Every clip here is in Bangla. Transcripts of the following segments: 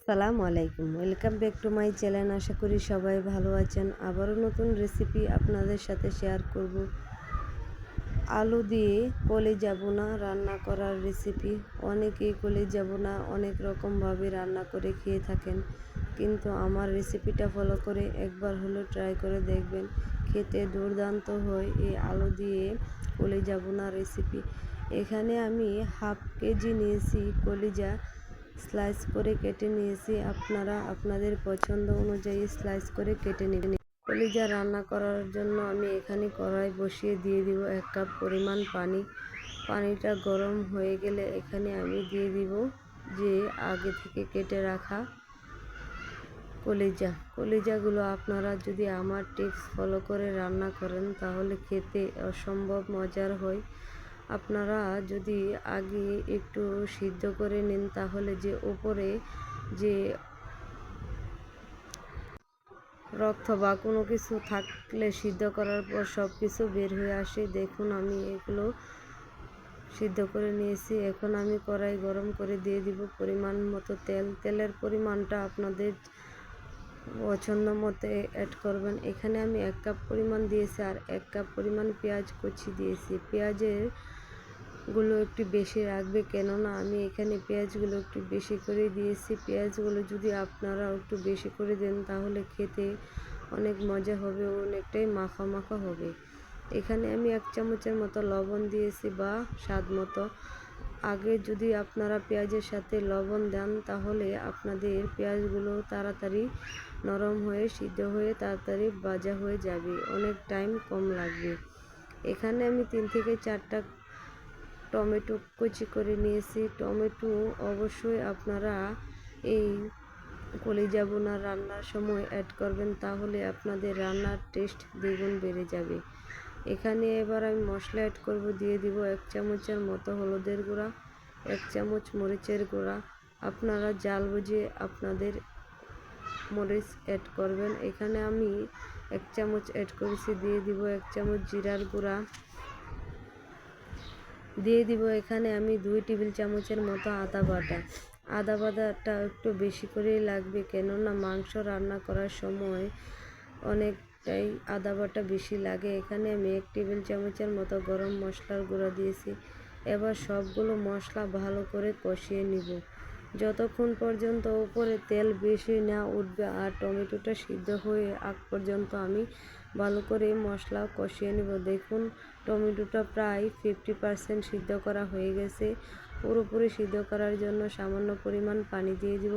আসসালামু আলাইকুম, welcome back to my channel. আশা করি সবাই ভালো আছেন। আবারও নতুন রেসিপি আপনাদের সাথে শেয়ার করব। আলু দিয়ে কলিজা ভুনা রান্না করার রেসিপি। অনেকেই কলিজা ভুনা অনেক রকমভাবে রান্না করে খেয়ে থাকেন, কিন্তু আমার রেসিপিটা ফলো করে একবার হলেও ট্রাই করে দেখবেন। খেতে দুর্দান্ত হয় এই আলু দিয়ে কলিজা ভুনা রেসিপি। এখানে আমি হাফ কেজি নিয়েছি কলিজা, স্লাইস করে কেটে নিয়েছি। আপনারা আপনাদের পছন্দ অনুযায়ী স্লাইস করে কেটে নেবেন। কলিজা রান্না করার জন্য আমি এখানে কড়াই বসিয়ে দিয়ে দিব 1 কাপ পরিমাণ পানি। পানিটা গরম হয়ে গেলে এখানে আমি দিয়ে দিব যে আগে থেকে কেটে রাখা কলিজাগুলো। আপনারা যদি আমার টিপস ফলো করে রান্না করেন তাহলে খেতে অসম্ভব মজার হয়। আপনারা যদি আগে একটু সিদ্ধ করে নেন তাহলে যে উপরে যে রক্ত বা কোনো কিছু থাকলে সিদ্ধ করার পর সব কিছু বের হয়ে আসে। দেখুন আমি এগুলো সিদ্ধ করে নিয়েছি। এখন আমি কড়াই গরম করে দিয়ে দিব পরিমাণ মতো তেল। তেলের পরিমাণটা আপনাদের পছন্দ মতো অ্যাড করবেন। এখানে আমি 1 কাপ পরিমাণ দিয়েছি আর 1 কাপ পরিমাণ পেঁয়াজ কুচি দিয়েছি। পেঁয়াজের গুলো একটু বেশি রাখবে, কেননা আমি এখানে পেঁয়াজগুলো একটু বেশি করে দিয়েছি। পেঁয়াজগুলো যদি আপনারা একটু বেশি করে দেন তাহলে খেতে অনেক মজা হবে, অনেকটাই মাখা মাখা হবে। এখানে আমি 1 চামচের মতো লবণ দিয়েছি বা স্বাদ মতো। আগে যদি আপনারা পেঁয়াজের সাথে লবণ দেন তাহলে আপনাদের পেঁয়াজগুলো তাড়াতাড়ি নরম হয়ে সিদ্ধ হয়ে তাড়াতাড়ি ভাজা হয়ে যাবে, অনেক টাইম কম লাগবে। এখানে আমি 3 থেকে 4টা টমেটো কুচি করে নিয়েছি। টমেটো অবশ্যই আপনারা এই কলিজা ভুনা রান্নার সময় অ্যাড করবেন, তাহলে আপনাদের রান্নার টেস্ট দ্বিগুণ বেড়ে যাবে। এখানে এবার আমি মশলা অ্যাড করব। দিয়ে দিব 1 চামচের মতো হলুদের গুঁড়া, 1 চামচ মরিচের গুঁড়া। আপনারা জাল বুঝে আপনাদের মরিচ অ্যাড করবেন। এখানে আমি 1 চামচ অ্যাড করেছি। দিয়ে দিব 1 চামচ জিরার গুঁড়া। দিয়ে দিব এখানে আমি 2 টেবিল চামচের মতো আদা বাটাটা একটু বেশি করেই লাগবে, কেননা মাংস রান্না করার সময় অনেকটাই আদা বাটা বেশি লাগে। এখানে আমি 1 টেবিল চামচের মতো গরম মশলার গুঁড়া দিয়েছি। এবার সবগুলো মশলা ভালো করে কষিয়ে নিব যতক্ষণ পর্যন্ত উপরে তেল বেশি না উঠবে আর টমেটোটা সিদ্ধ হয়ে আগ পর্যন্ত আমি ভালো করে মশলা কষিয়ে নিব। দেখুন টমেটোটা প্রায় 50% সিদ্ধ করা হয়ে গেছে। পুরোপুরি সিদ্ধ করার জন্য সামান্য পরিমাণ পানি দিয়ে দিব।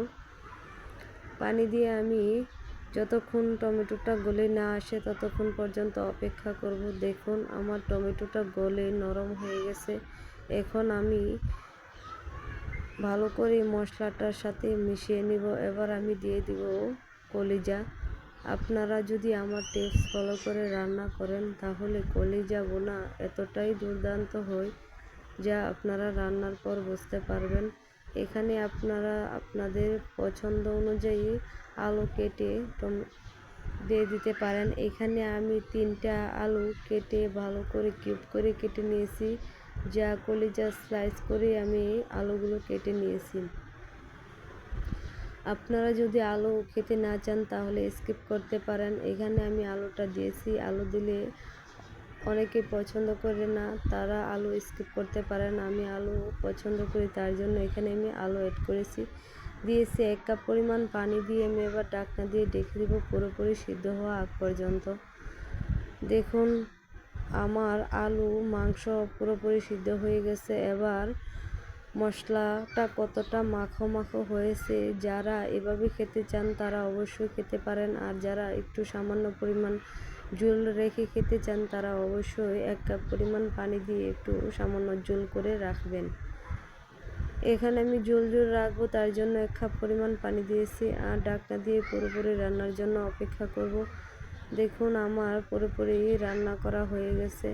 পানি দিয়ে আমি যতক্ষণ টমেটোটা গলে না আসে ততক্ষণ পর্যন্ত অপেক্ষা করব। দেখুন আমার টমেটোটা গলে নরম হয়ে গেছে। এখন আমি ভালো করে মশলাটার সাথে মিশিয়ে নিব। এবার আমি দিয়ে দিব কলিজা। আপনারা যদি আমার টিপস ফলো করে রান্না করেন তাহলে কলিজা ভুনা এতটাই দুর্দান্ত হয় যা আপনারা রান্নার পর বুঝতে পারবেন। এখানে আপনারা আপনাদের পছন্দ অনুযায়ী আলু কেটে দিয়ে দিতে পারেন। এখানে আমি 3টা আলু কেটে ভালো করে কিউব করে কেটে নিয়েছি, যা কলিজা স্লাইস করে আমি আলুগুলো কেটে নিয়েছি। আপনারা যদি আলু খেতে না চান তাহলে স্কিপ করতে পারেন। এখানে আমি আলুটা দিয়েছি। আলু দিলে অনেকে পছন্দ করে না, তারা আলু স্কিপ করতে পারেন। আমি আলু পছন্দ করি, তার জন্য এখানে আমি আলু অ্যাড করেছি। দিয়েছি 1 কাপ পরিমাণ পানি। দিয়ে আমি এবার ঢাকনা দিয়ে ঢেকে দেব পুরোপুরি সিদ্ধ হওয়া আগ পর্যন্ত। দেখুন আমার আলু মাংস পুরোপুরি সিদ্ধ হয়ে গেছে। এবার মশলাটা কতটা মাখো মাখো হয়েছে, যারা এভাবে খেতে চান তারা অবশ্যই খেতে পারেন, আর যারা একটু সামান্য পরিমাণ ঝোল রেখে খেতে চান তারা অবশ্যই 1 কাপ পরিমাণ পানি দিয়ে একটু সামান্য ঝোল করে রাখবেন। এখানে আমি ঝোল রাখবো, তার জন্য 1 কাপ পরিমাণ পানি দিয়েছি আর ঢাকনা দিয়ে পুরোপুরি রান্নার জন্য অপেক্ষা করব। দেখুন আমার পুরোপুরি রান্না করা হয়ে গেছে।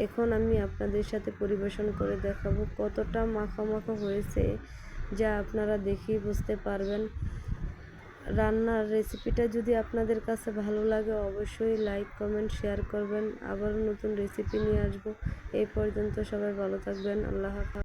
এখন আমি আপনাদের সাথে পরিবেশন করে দেখাবো কতটা মাখা মাখা হয়েছে, যা আপনারা দেখেই বুঝতে পারবেন। রান্নার রেসিপিটা যদি আপনাদের কাছে ভালো লাগে অবশ্যই লাইক কমেন্ট শেয়ার করবেন। আবার নতুন রেসিপি নিয়ে আসবো। এই পর্যন্ত সবাই ভালো থাকবেন। আল্লাহ হাফেজ।